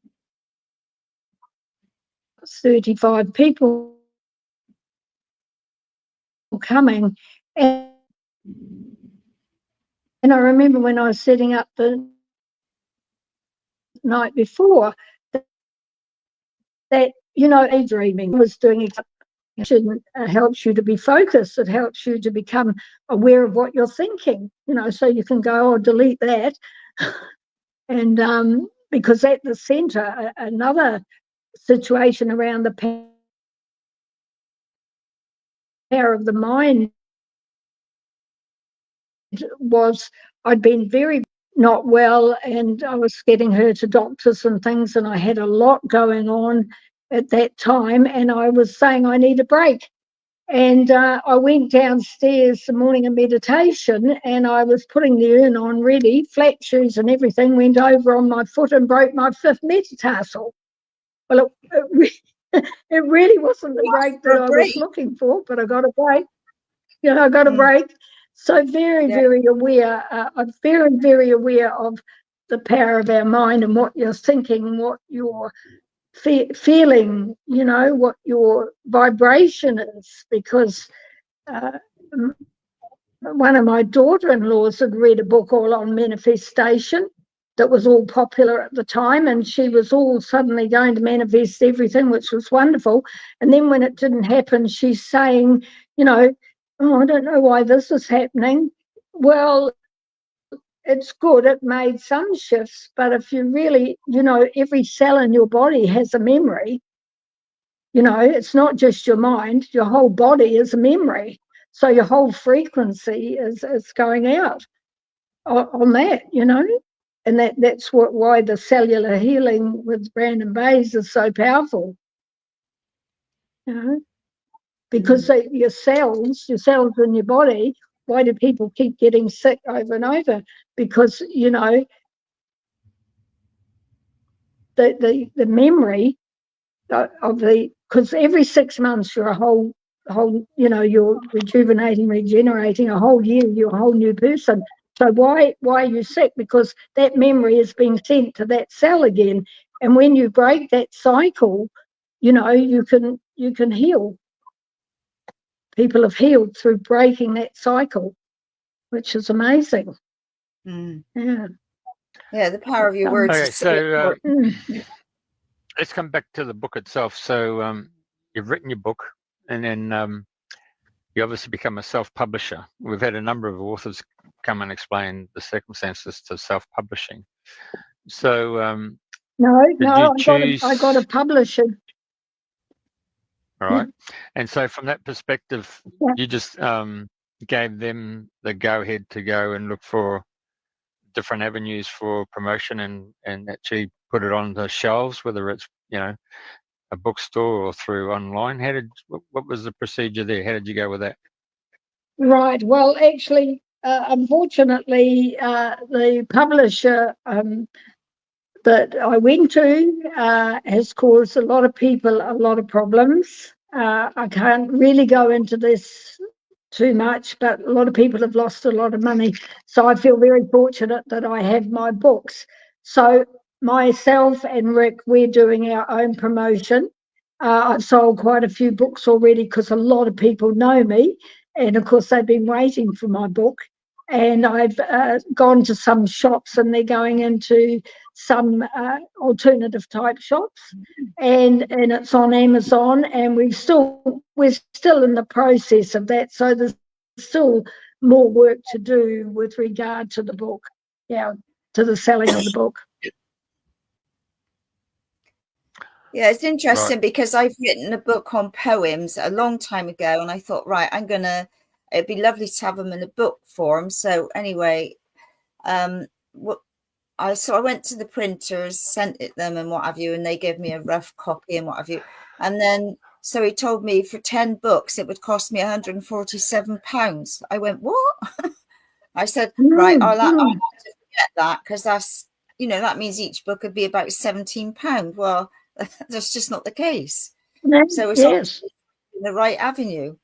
35 people coming, and I remember when I was setting up the night before that daydreaming was doing it helps you to be focused. It helps you to become aware of what you're thinking, so you can go, delete that. And because at the centre, another situation around the power of the mind was, I'd been very not well, and I was getting her to doctors and things, and I had a lot going on at that time, and I was saying I need a break. And I went downstairs the morning of meditation, and I was putting the urn on ready, flat shoes and everything, went over on my foot and broke my 5th metatarsal. Well, it really wasn't the break that I was looking for, but I got a break. I got a break. So very, very aware. I'm very, very aware of the power of our mind and what you're thinking, what you're feeling, what your vibration is. Because one of my daughter-in-laws had read a book all on manifestation that was all popular at the time, and she was all suddenly going to manifest everything, which was wonderful. And then when it didn't happen, she's saying, oh, I don't know why this is happening. Well, it's good. It made some shifts, but if you really, every cell in your body has a memory. You know, it's not just your mind, your whole body is a memory. So your whole frequency is going out on that, you know. And that's why the cellular healing with Brandon Bayes is so powerful, you know, because your cells in your body, why do people keep getting sick over and over? Because, you know, the memory of because every 6 months you're a whole, you know, you're rejuvenating, regenerating. A whole year you're a whole new person. So why are you sick? Because that memory is being sent to that cell again, and when you break that cycle, you know, you can heal. People have healed through breaking that cycle, which is amazing. Yeah, the power of your words. Okay, so let's come back to the book itself. So you've written your book, and then you obviously become a self-publisher. We've had a number of authors come and explain the circumstances to self-publishing. So I got a publisher. All right. And so from that perspective, you just gave them the go-ahead to go and look for different avenues for promotion and actually put it on the shelves, whether it's, you know, a bookstore or through online. What was the procedure there? How did you go with that? Right. Well, actually, unfortunately, the publisher that I went to has caused a lot of people a lot of problems. I can't really go into this too much, but a lot of people have lost a lot of money. So I feel very fortunate that I have my books. So myself and Rick, we're doing our own promotion. I've sold quite a few books already because a lot of people know me. And of course, they've been waiting for my book. And I've gone to some shops, and they're going into some alternative type shops, and it's on Amazon, and we're still in the process of that. So there's still more work to do with regard to the book, to the selling of the book. Yeah, it's interesting because I've written a book on poems a long time ago, and I thought, right, it'd be lovely to have them in a book form. So anyway, I went to the printers, sent it them and what have you, and they gave me a rough copy and what have you. And then, so he told me for 10 books, it would cost me £147. I went, what? I said, right, I'll have to forget that, because that's, you know, that means each book would be about £17. Well, that's just not the case. So it's obviously in the right avenue.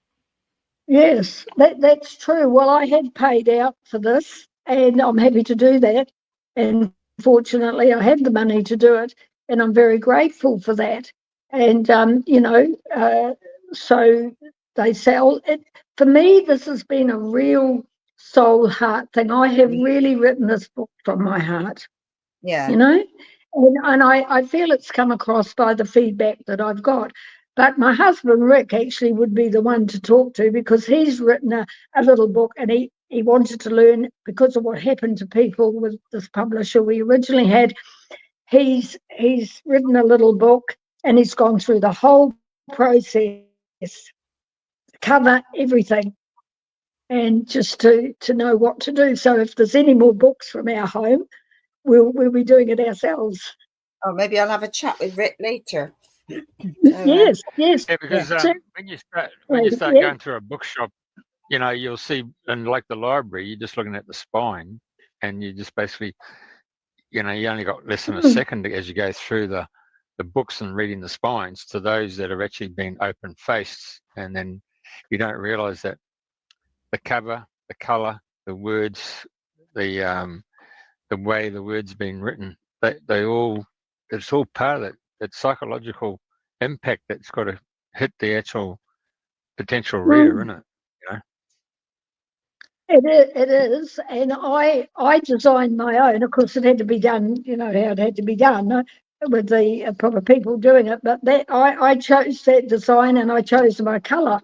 Yes, that's true. Well, I had paid out for this, and I'm happy to do that. And fortunately, I had the money to do it, and I'm very grateful for that. And you know, so they sell it. For me, this has been a real soul heart thing. I have really written this book from my heart. Yeah. You know, and I feel it's come across by the feedback that I've got. But my husband, Rick, actually would be the one to talk to, because he's written a little book, and he wanted to learn, because of what happened to people with this publisher we originally had. He's written a little book, and he's gone through the whole process, cover everything, and just to know what to do. So if there's any more books from our home, we'll be doing it ourselves. Oh, maybe I'll have a chat with Rick later. Yes. Yeah, because when you start going through a bookshop, you know, you'll see, and like the library, you're just looking at the spine, and you just basically, you know, you only got less than a second as you go through the books and reading the spines to those that have actually been open faced, and then you don't realize that the cover, the color, the words, the way the words been written, it's all part of that psychological impact that's got to hit the actual potential reader, isn't it? You know? It is, and I designed my own. Of course, it had to be done, you know how it had to be done, with the proper people doing it. But that I chose that design, and I chose my colour.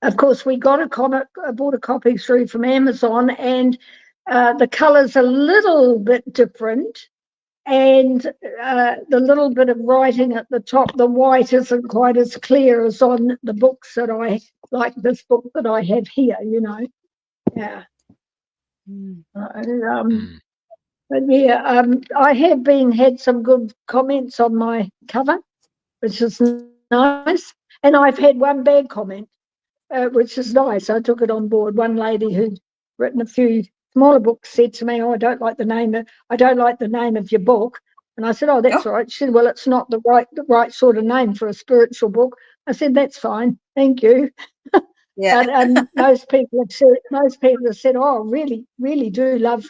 Of course, we got I bought a copy through from Amazon, and the colour's a little bit different. and the little bit of writing at the top, the white isn't quite as clear as on the books that I, like this book that I have here, you know. Yeah. But yeah, I have had some good comments on my cover, which is nice. And I've had one bad comment, which is nice. I took it on board. One lady who'd written a few smaller books said to me, "Oh, I don't like the name of your book." And I said, "Oh, that's all right." She said, "Well, it's not the right sort of name for a spiritual book." I said, "That's fine, thank you." Yeah. And most people have said, "Oh, really do love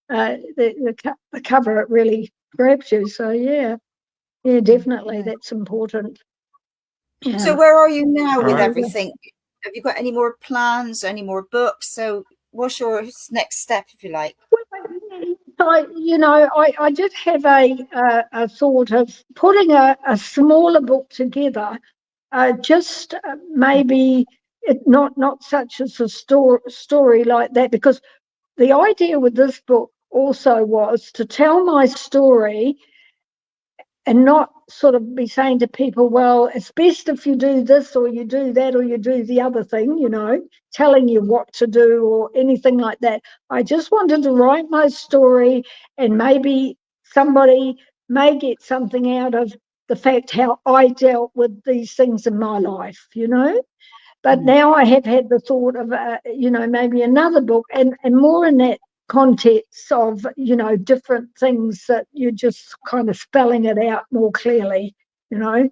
the cover. It really grabs you." So yeah, definitely, that's important. Yeah. So where are you now with Right. everything? Have you got any more plans, any more books? So what's your next step, if you like? I did have a thought of putting a smaller book together, just maybe not such as a story like that, because the idea with this book also was to tell my story and not sort of be saying to people, well, it's best if you do this or you do that or you do the other thing, you know, telling you what to do or anything like that. I just wanted to write my story, and maybe somebody may get something out of the fact how I dealt with these things in my life, you know. But now I have had the thought of, maybe another book and more in that context of, different things that you're just kind of spelling it out more clearly, you know.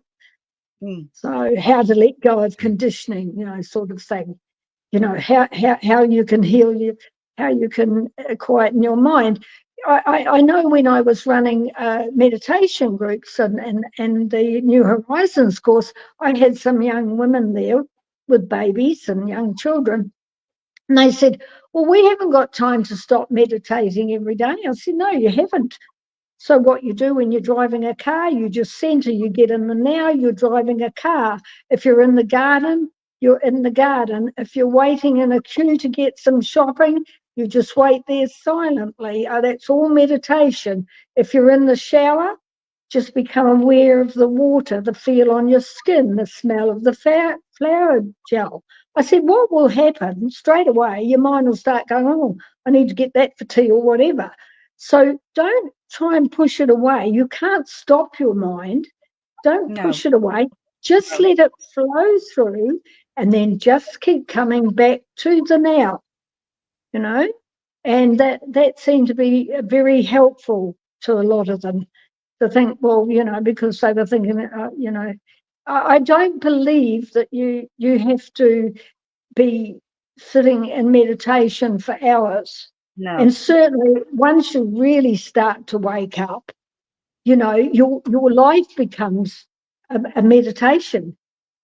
So how to let go of conditioning, sort of thing. How you can heal how you can quieten your mind. I know when I was running meditation groups and the New Horizons course, I had some young women there with babies and young children. And they said, well, we haven't got time to stop meditating every day. I said, no, you haven't. So what you do when you're driving a car, you just center, you get in the now, you're driving a car. If you're in the garden, you're in the garden. If you're waiting in a queue to get some shopping, you just wait there silently. That's all meditation. If you're in the shower, just become aware of the water, the feel on your skin, the smell of the flower gel. I said, what will happen straight away? Your mind will start going, oh, I need to get that for tea or whatever. So don't try and push it away. You can't stop your mind. Don't push it away. Just let it flow through, and then just keep coming back to the now, And that seemed to be very helpful to a lot of them, to think, well, because they were thinking, I don't believe that you have to be sitting in meditation for hours. No. And certainly once you really start to wake up, your life becomes a meditation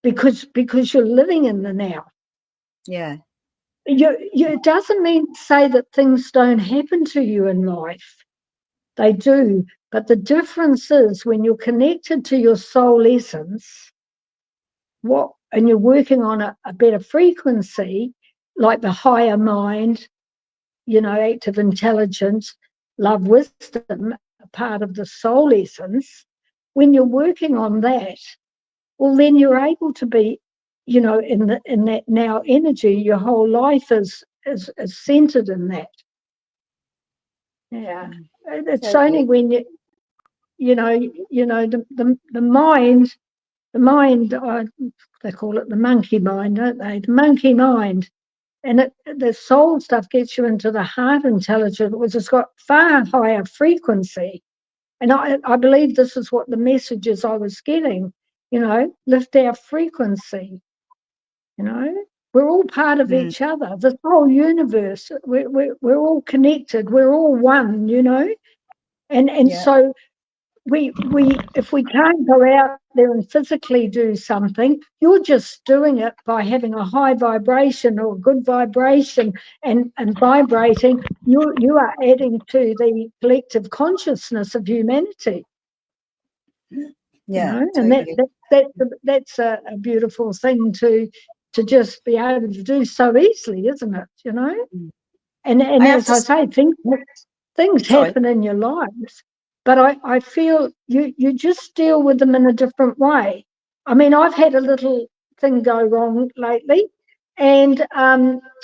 because you're living in the now. Yeah. It doesn't mean to say that things don't happen to you in life. They do. But the difference is when you're connected to your soul essence, and you're working on a better frequency, like the higher mind, active intelligence, love, wisdom, a part of the soul essence, when you're working on that, well, then you're able to be, in that now energy. Your whole life is centered in that. Yeah. It's only when the mind, they call it the monkey mind, don't they? The monkey mind. And the soul stuff gets you into the heart intelligence, which has got far higher frequency. And I believe this is what the messages I was getting, lift our frequency, We're all part of each other. This whole universe, we're all connected. We're all one, And so we if we can't go out there and physically do something, you're just doing it by having a high vibration or a good vibration and vibrating. You are adding to the collective consciousness of humanity. Yeah, And totally. that's a beautiful thing to just be able to do so easily, isn't it? And as I say, things happen in your lives. but I feel you just deal with them in a different way. I mean, I've had a little thing go wrong lately, and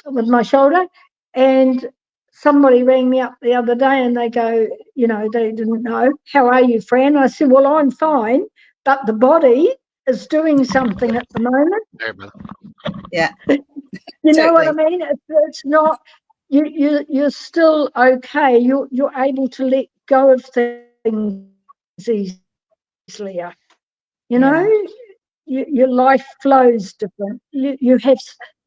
with my shoulder, and somebody rang me up the other day, and they go, you know, they didn't know, how are you, Fran? I said, well, I'm fine, but the body is doing something at the moment. Yeah. You know Totally. what I mean? It's not, you're still okay. You're able to let go of things easier. You know, your life flows different. You have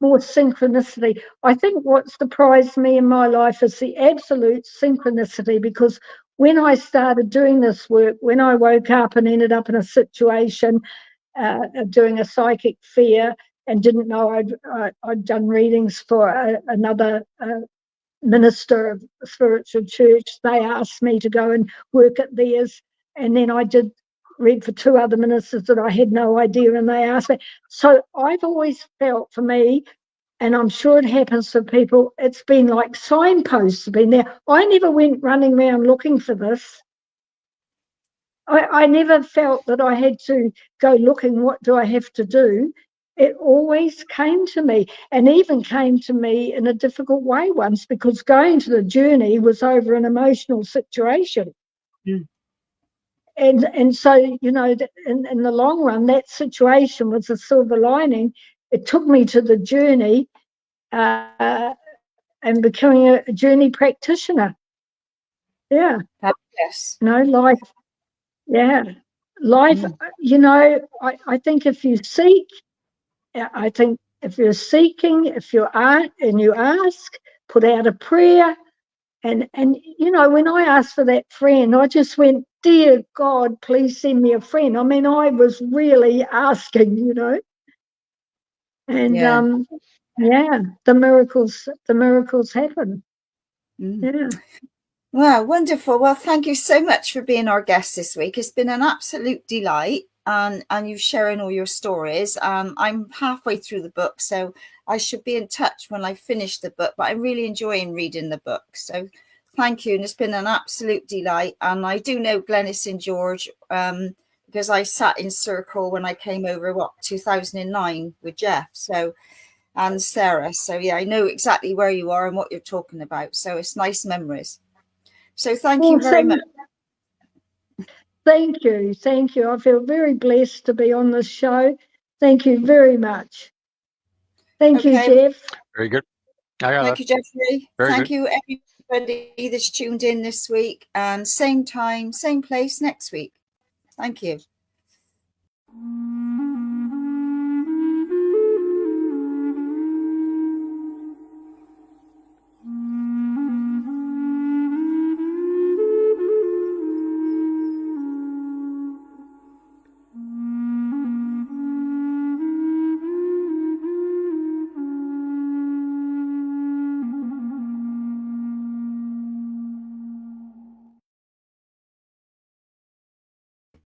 more synchronicity. I think what surprised me in my life is the absolute synchronicity, because when I started doing this work, when I woke up and ended up in a situation doing a psychic fear and didn't know I'd done readings for another minister of a spiritual church, they asked me to go and work at theirs, and then I did read for two other ministers that I had no idea, and they asked me. So I've always felt, for me, and I'm sure it happens for people, it's been like signposts have been there. I never went running around looking for this. I never felt that I had to go looking, what do I have to do? It always came to me, and even came to me in a difficult way once, because going to the journey was over an emotional situation. Mm. And so, you know, in the long run, that situation was a silver lining. It took me to the journey and becoming a journey practitioner. Yeah. Yes. You know, life. Yeah. Life, you know, I think if you seek, I think if you're seeking, if you are and you ask, put out a prayer. And you know, when I asked for that friend, I just went, dear God, please send me a friend. I mean, I was really asking, you know. And yeah, the miracles happen. Yeah. Wow, wonderful. Well, thank you so much for being our guest this week. It's been an absolute delight, and you sharing all your stories. I'm halfway through the book, so I should be in touch when I finish the book, but I'm really enjoying reading the book. So thank you. And it's been an absolute delight. And I do know Glenys St. George because I sat in Circle when I came over, 2009 with Jeff. So, and Sarah. So yeah, I know exactly where you are and what you're talking about. So it's nice memories. So thank you very much. Thank you. Thank you. I feel very blessed to be on this show. Thank you very much. Thank you, Jeff. Very good. Thank you, Jeffrey. Thank you, everybody that's tuned in this week. And same time, same place next week. Thank you.